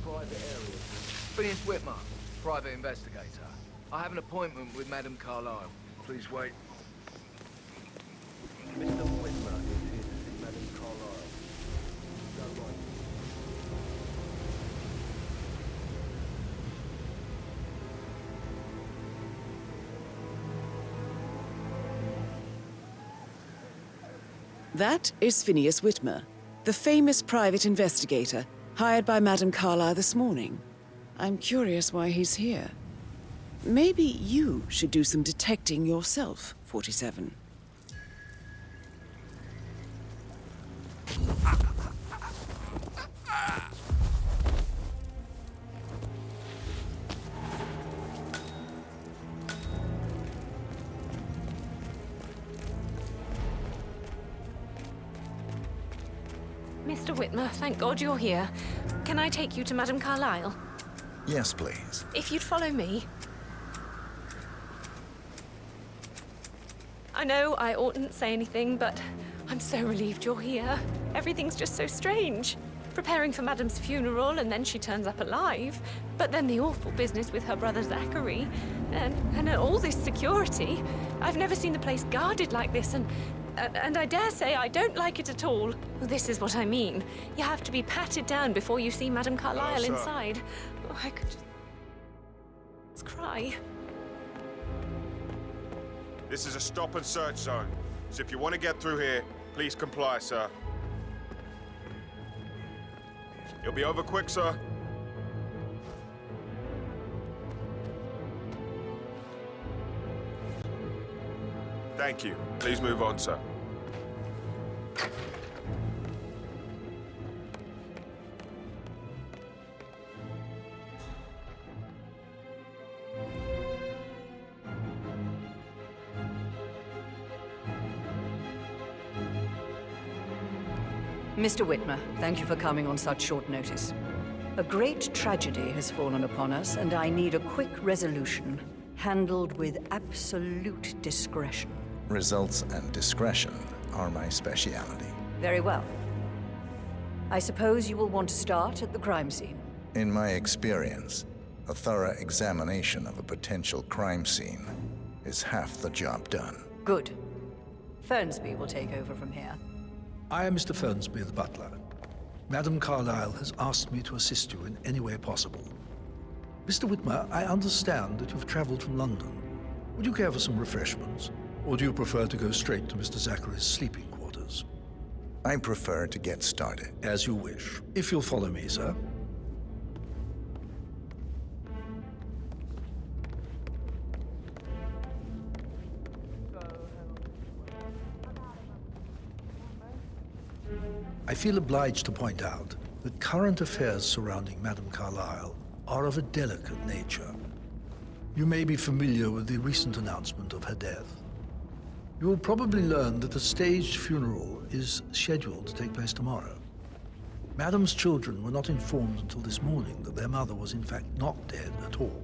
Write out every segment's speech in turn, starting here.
private areas. Phineas Whitmer, private investigator. I have an appointment with Madame Carlisle. Please wait. Mr. Whitmer is here to see Madame Carlisle. Go right. That is Phineas Whitmer, the famous private investigator hired by Madame Carlisle this morning. I'm curious why he's here. Maybe you should do some detecting yourself, 47. Mr. Whitmer, thank God you're here. Can I take you to Madame Carlisle? Yes, please. If you'd follow me. I know I oughtn't say anything, but I'm so relieved you're here. Everything's just so strange. Preparing for Madame's funeral, and then she turns up alive. But then the awful business with her brother Zachary. And all this security. I've never seen the place guarded like this, and I dare say I don't like it at all. Well, this is what I mean. You have to be patted down before you see Madame Carlisle inside. Oh, I could just cry. This is a stop and search zone. So if you want to get through here, please comply, sir. You'll be over quick, sir. Thank you. Please move on, sir. Mr. Whitmer, thank you for coming on such short notice. A great tragedy has fallen upon us, and I need a quick resolution, handled with absolute discretion. Results and discretion are my speciality. Very well. I suppose you will want to start at the crime scene. In my experience, a thorough examination of a potential crime scene is half the job done. Good. Fernsby will take over from here. I am Mr. Fernsby, the butler. Madame Carlisle has asked me to assist you in any way possible. Mr. Whitmer, I understand that you've traveled from London. Would you care for some refreshments? Or do you prefer to go straight to Mr. Zachary's sleeping quarters? I prefer to get started. As you wish. If you'll follow me, sir. I feel obliged to point out that current affairs surrounding Madame Carlisle are of a delicate nature. You may be familiar with the recent announcement of her death. You will probably learn that a staged funeral is scheduled to take place tomorrow. Madame's children were not informed until this morning that their mother was in fact not dead at all.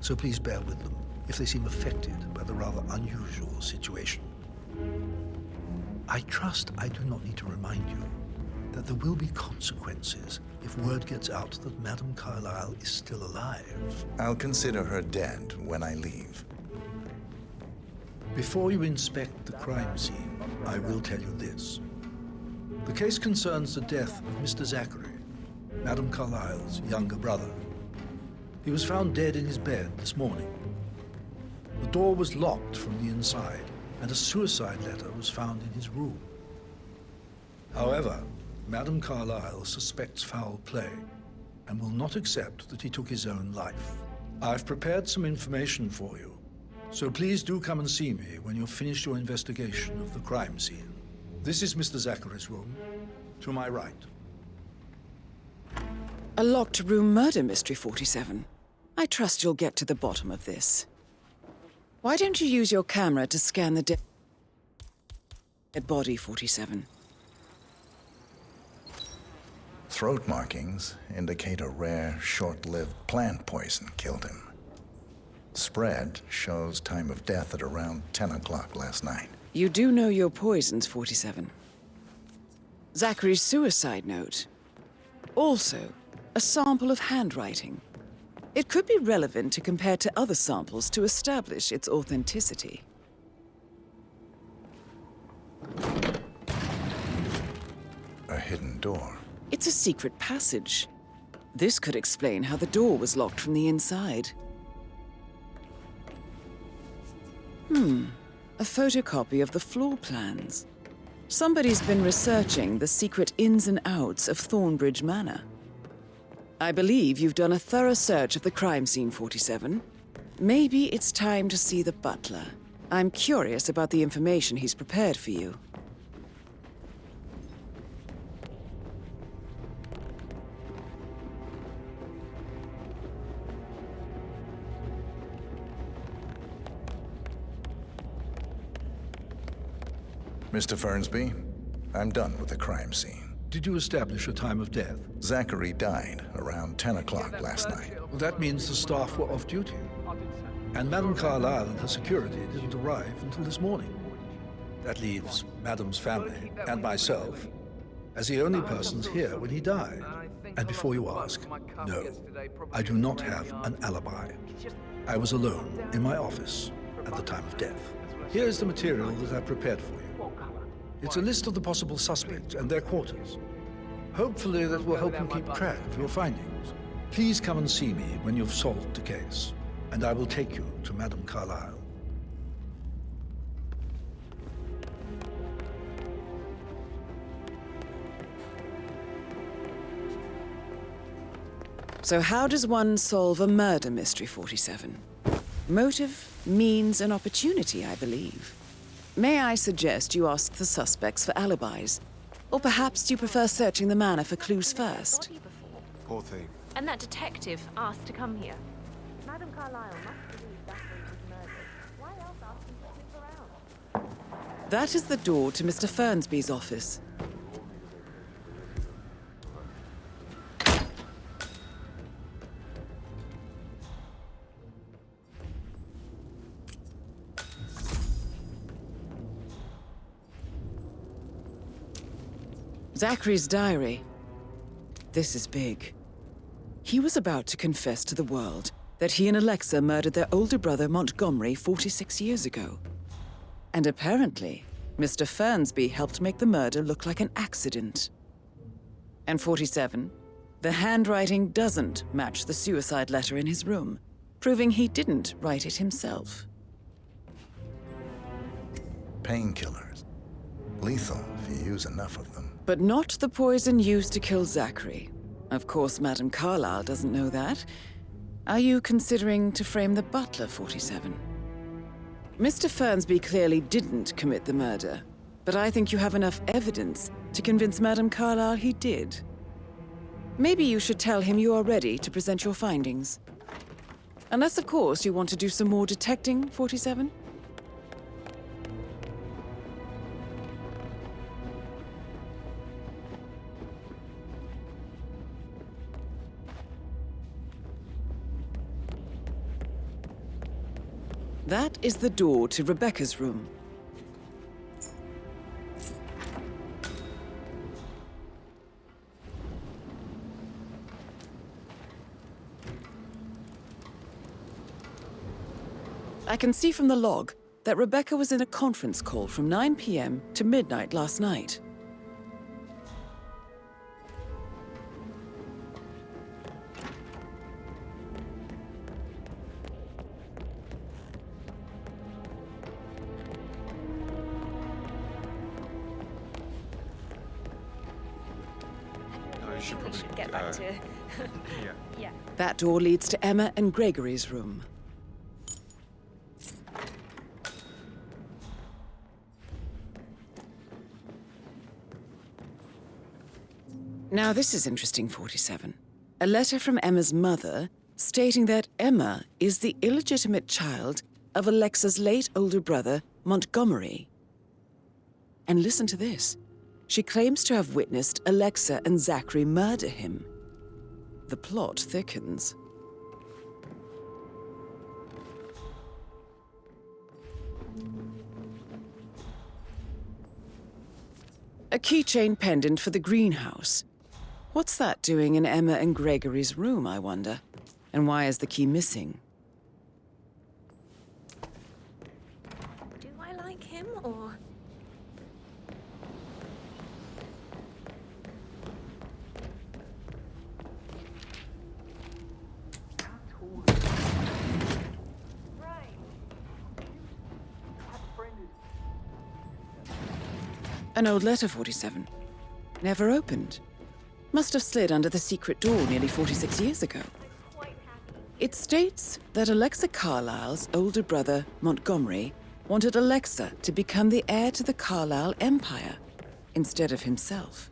So please bear with them if they seem affected by the rather unusual situation. I trust I do not need to remind you that there will be consequences if word gets out that Madame Carlisle is still alive. I'll consider her dead when I leave. Before you inspect the crime scene, I will tell you this. The case concerns the death of Mr. Zachary, Madame Carlisle's younger brother. He was found dead in his bed this morning. The door was locked from the inside, and a suicide letter was found in his room. However, Madame Carlisle suspects foul play and will not accept that he took his own life. I've prepared some information for you, so please do come and see me when you've finished your investigation of the crime scene. This is Mr. Zachary's room, to my right. A locked room murder mystery, 47. I trust you'll get to the bottom of this. Why don't you use your camera to scan the dead body, 47? Throat markings indicate a rare, short-lived plant poison killed him. Spread shows time of death at around 10 o'clock last night. You do know your poisons, 47. Zachary's suicide note also a sample of handwriting. It could be relevant to compare to other samples to establish its authenticity. A hidden door. It's a secret passage. This could explain how the door was locked from the inside. A photocopy of the floor plans. Somebody's been researching the secret ins and outs of Thornbridge Manor. I believe you've done a thorough search of the crime scene, 47. Maybe it's time to see the butler. I'm curious about the information he's prepared for you. Mr. Fernsby, I'm done with the crime scene. Did you establish a time of death? Zachary died around 10 o'clock last night. Well, that means the staff were off duty. And Madame Carlisle and her security didn't arrive until this morning. That leaves Madame's family and myself as the only persons here when he died. And before you ask, no, I do not have an alibi. I was alone in my office at the time of death. Here is the material that I prepared for you. It's a list of the possible suspects and their quarters. Hopefully that will help you keep track of your findings. Please come and see me when you've solved the case, and I will take you to Madame Carlisle. So how does one solve a murder mystery, 47? Motive, means, and opportunity, I believe. May I suggest you ask the suspects for alibis? Or perhaps you prefer searching the manor for clues first? Poor thing. And that detective asked to come here. Madame Carlisle must believe Zachary was murdered. Why else ask him to snoop around? That is the door to Mr. Fernsby's office. Zachary's diary. This is big. He was about to confess to the world that he and Alexa murdered their older brother Montgomery 46 years ago. And apparently, Mr. Fernsby helped make the murder look like an accident. And 47, the handwriting doesn't match the suicide letter in his room, proving he didn't write it himself. Painkillers. Lethal if you use enough of them. But not the poison used to kill Zachary. Of course, Madame Carlisle doesn't know that. Are you considering to frame the butler, 47? Mr. Fernsby clearly didn't commit the murder, but I think you have enough evidence to convince Madame Carlisle he did. Maybe you should tell him you are ready to present your findings. Unless, of course, you want to do some more detecting, 47? That is the door to Rebecca's room. I can see from the log that Rebecca was in a conference call from 9 p.m. to midnight last night. We should get back to... Yeah. That door leads to Emma and Gregory's room. Now this is interesting, 47. A letter from Emma's mother stating that Emma is the illegitimate child of Alexa's late older brother, Montgomery. And listen to this. She claims to have witnessed Alexa and Zachary murder him. The plot thickens. A keychain pendant for the greenhouse. What's that doing in Emma and Gregory's room, I wonder? And why is the key missing? Do I like him, or...? An old letter, 47. Never opened. Must have slid under the secret door nearly 46 years ago. It states that Alexa Carlisle's older brother, Montgomery, wanted Alexa to become the heir to the Carlisle Empire instead of himself.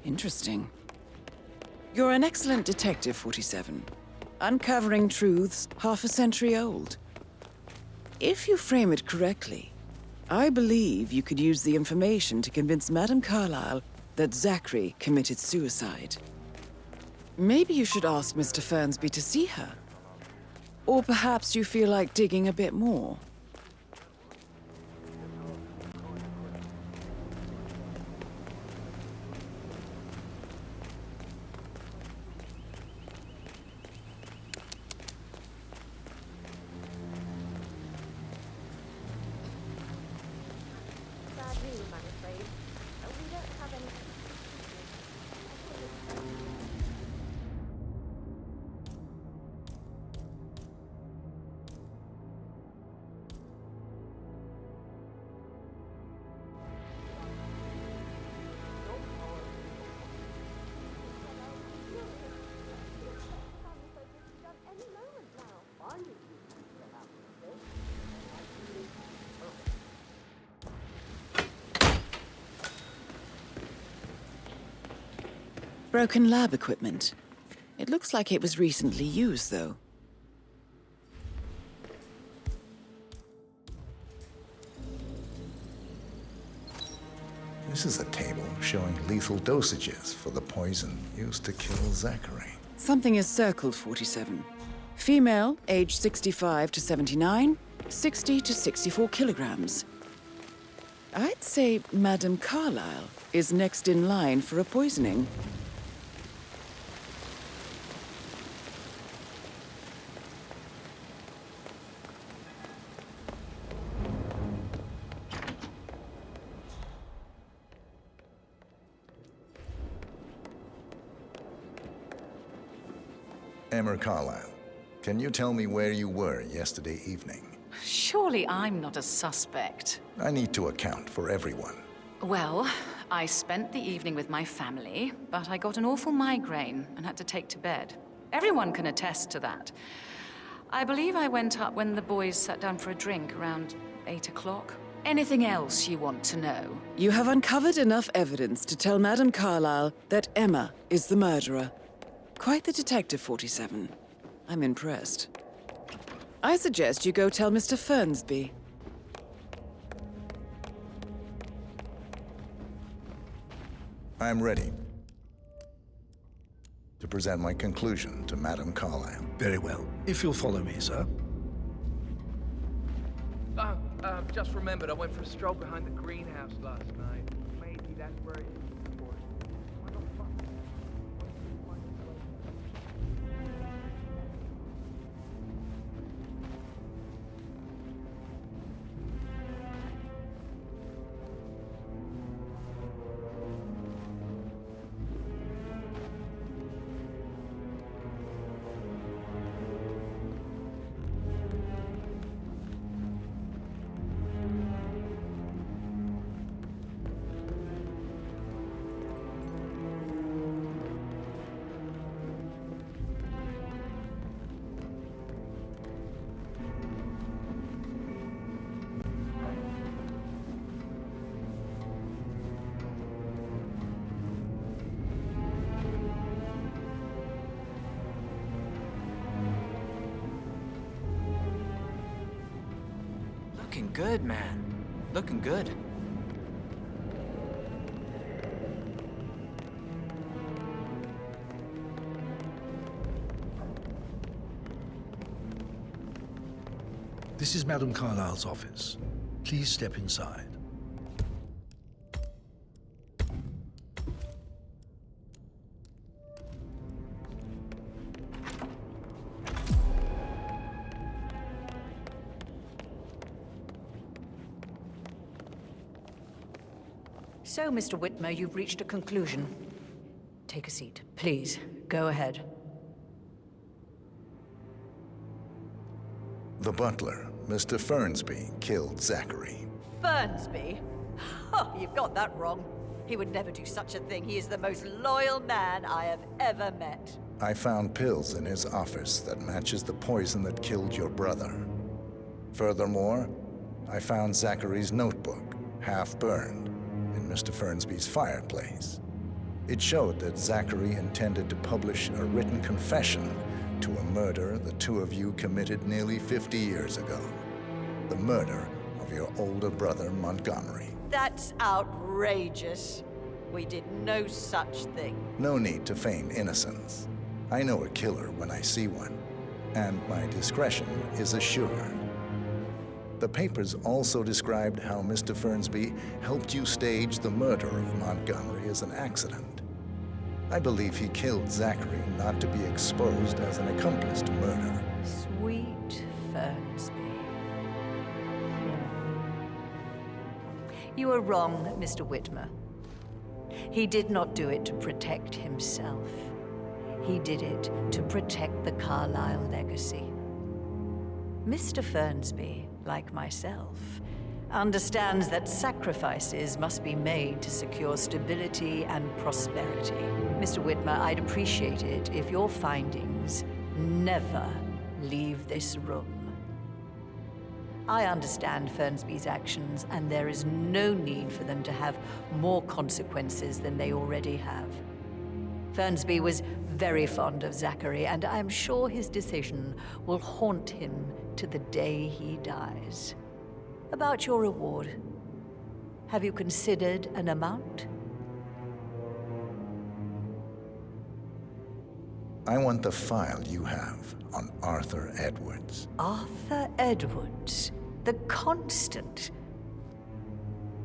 Interesting. You're an excellent detective, 47. Uncovering truths half a century old. If you frame it correctly, I believe you could use the information to convince Madame Carlisle that Zachary committed suicide. Maybe you should ask Mr. Fernsby to see her. Or perhaps you feel like digging a bit more. Broken lab equipment. It looks like it was recently used, though. This is a table showing lethal dosages for the poison used to kill Zachary. Something is circled, 47. Female, age 65 to 79, 60 to 64 kilograms. I'd say Madame Carlisle is next in line for a poisoning. Emma Carlisle, can you tell me where you were yesterday evening? Surely I'm not a suspect. I need to account for everyone. Well, I spent the evening with my family, but I got an awful migraine and had to take to bed. Everyone can attest to that. I believe I went up when the boys sat down for a drink around 8 o'clock. Anything else you want to know? You have uncovered enough evidence to tell Madame Carlisle that Emma is the murderer. Quite the detective, 47. I'm impressed. I suggest you go tell Mr. Fernsby. I'm ready to present my conclusion to Madame Carlisle. Very well. If you'll follow me, sir. Just remembered I went for a stroll behind the greenhouse last night. Maybe that's where it is for it. Why the fuck? Looking good, man. Looking good. This is Madame Carlisle's office. Please step inside. So, Mr. Whitmer, you've reached a conclusion. Take a seat. Please, go ahead. The butler, Mr. Fernsby, killed Zachary. Fernsby? Oh, you've got that wrong. He would never do such a thing. He is the most loyal man I have ever met. I found pills in his office that matches the poison that killed your brother. Furthermore, I found Zachary's notebook, half burned, in Mr. Fernsby's fireplace. It showed that Zachary intended to publish a written confession to a murder the two of you committed nearly 50 years ago. The murder of your older brother, Montgomery. That's outrageous. We did no such thing. No need to feign innocence. I know a killer when I see one, and my discretion is assured. The papers also described how Mr. Fernsby helped you stage the murder of Montgomery as an accident. I believe he killed Zachary not to be exposed as an accomplice to murder. Sweet Fernsby. You are wrong, Mr. Whitmer. He did not do it to protect himself. He did it to protect the Carlisle legacy. Mr. Fernsby, like myself, understands that sacrifices must be made to secure stability and prosperity. Mr. Whitmer, I'd appreciate it if your findings never leave this room. I understand Fernsby's actions, and there is no need for them to have more consequences than they already have. Fernsby was very fond of Zachary, and I'm sure his decision will haunt him to the day he dies. About your reward, have you considered an amount? I want the file you have on Arthur Edwards. Arthur Edwards, the Constant.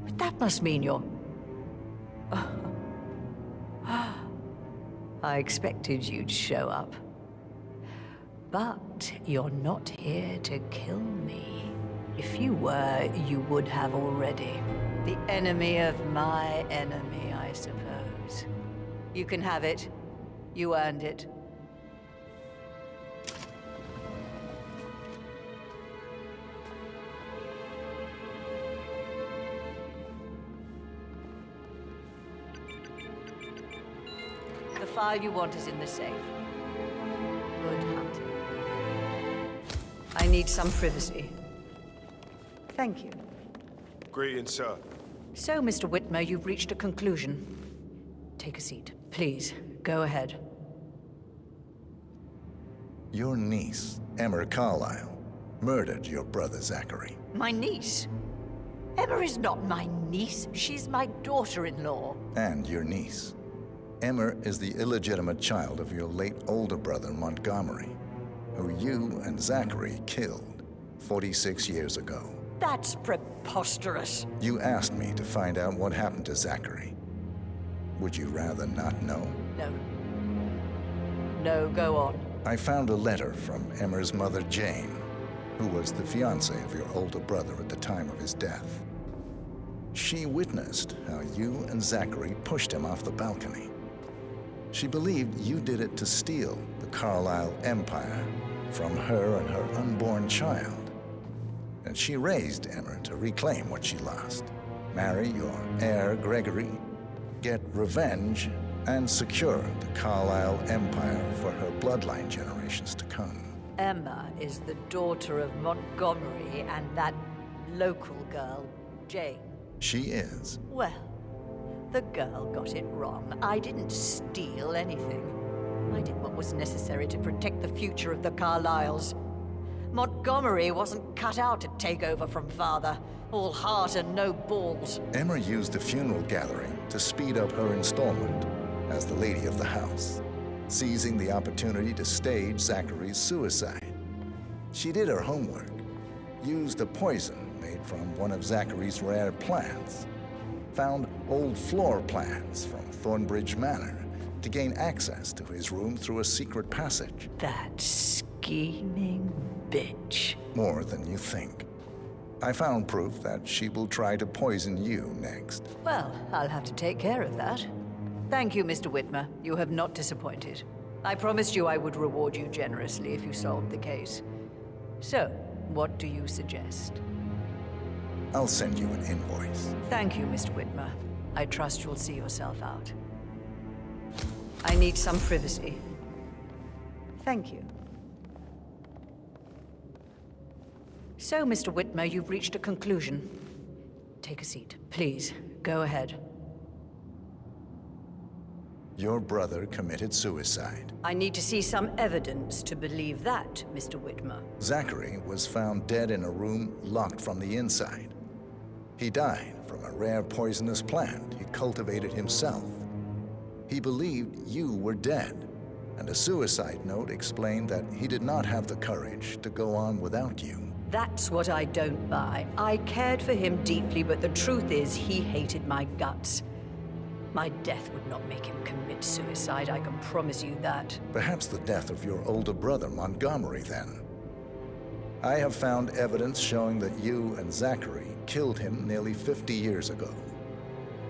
But that must mean you're... I expected you'd show up. But you're not here to kill me. If you were, you would have already. The enemy of my enemy, I suppose. You can have it. You earned it. The file you want is in the safe. Good hunting. I need some privacy. Thank you. Greetings, sir. So, Mr. Whitmer, you've reached a conclusion. Take a seat. Please, go ahead. Your niece, Emma Carlisle, murdered your brother Zachary. My niece? Emma is not my niece. She's my daughter-in-law. And your niece. Emma is the illegitimate child of your late older brother, Montgomery, who you and Zachary killed 46 years ago. That's preposterous. You asked me to find out what happened to Zachary. Would you rather not know? No. No, go on. I found a letter from Emma's mother, Jane, who was the fiancée of your older brother at the time of his death. She witnessed how you and Zachary pushed him off the balcony. She believed you did it to steal the Carlisle empire from her and her unborn child. And she raised Emma to reclaim what she lost, marry your heir, Gregory, get revenge, and secure the Carlisle empire for her bloodline generations to come. Emma is the daughter of Montgomery and that local girl, Jane. She is. Well, the girl got it wrong. I didn't steal anything. I did what was necessary to protect the future of the Carlisles. Montgomery wasn't cut out to take over from father. All heart and no balls. Emma used the funeral gathering to speed up her installment as the lady of the house, seizing the opportunity to stage Zachary's suicide. She did her homework, used a poison made from one of Zachary's rare plants, found old floor plans from Thornbridge Manor to gain access to his room through a secret passage. That scheming bitch. More than you think. I found proof that she will try to poison you next. Well, I'll have to take care of that. Thank you, Mr. Whitmer. You have not disappointed. I promised you I would reward you generously if you solved the case. So, what do you suggest? I'll send you an invoice. Thank you, Mr. Whitmer. I trust you'll see yourself out. I need some privacy. Thank you. So, Mr. Whitmer, you've reached a conclusion. Take a seat. Please, go ahead. Your brother committed suicide. I need to see some evidence to believe that, Mr. Whitmer. Zachary was found dead in a room locked from the inside. He died from a rare poisonous plant he cultivated himself. He believed you were dead, and a suicide note explained that he did not have the courage to go on without you. That's what I don't buy. I cared for him deeply, but the truth is he hated my guts. My death would not make him commit suicide, I can promise you that. Perhaps the death of your older brother, Montgomery, then. I have found evidence showing that you and Zachary killed him nearly 50 years ago.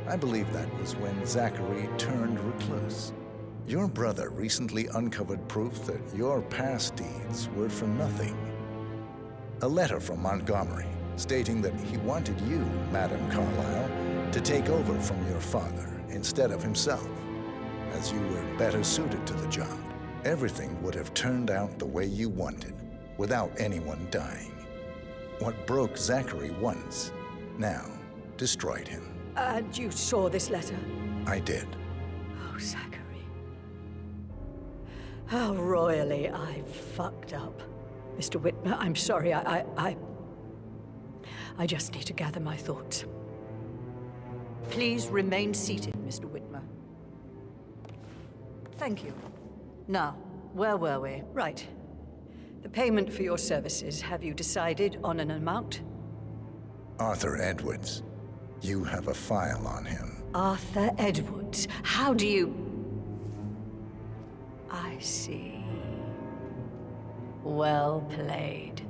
I believe that was when Zachary turned recluse. Your brother recently uncovered proof that your past deeds were for nothing. A letter from Montgomery stating that he wanted you, Madame Carlisle, to take over from your father instead of himself, as you were better suited to the job. Everything would have turned out the way you wanted, without anyone dying. What broke Zachary once, now destroyed him. And you saw this letter? I did. Oh, Zachary. How royally I fucked up. Mr. Whitmer, I'm sorry, I just need to gather my thoughts. Please remain seated, Mr. Whitmer. Thank you. Now, where were we? Right. The payment for your services, have you decided on an amount? Arthur Edwards. You have a file on him. Arthur Edwards? How do you... I see. Well played.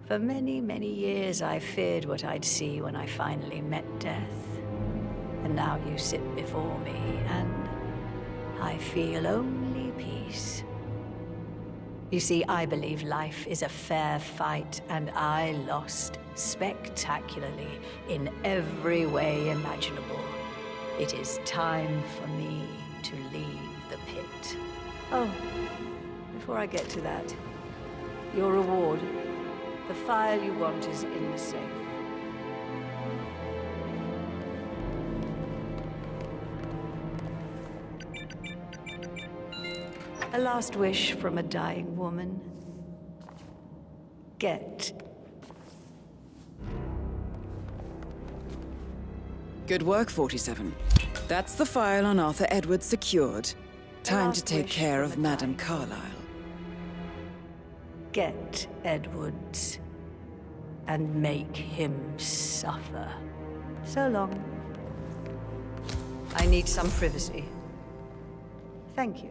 For many, many years, I feared what I'd see when I finally met death. And now you sit before me, and I feel only peace. You see, I believe life is a fair fight, and I lost spectacularly in every way imaginable. It is time for me to leave the pit. Oh, before I get to that, your reward. The file you want is in the safe. A last wish from a dying woman. Get. Good work, 47. That's the file on Arthur Edwards secured. Time to take care of Madame Carlisle. Get Edwards and make him suffer. So long. I need some privacy. Thank you.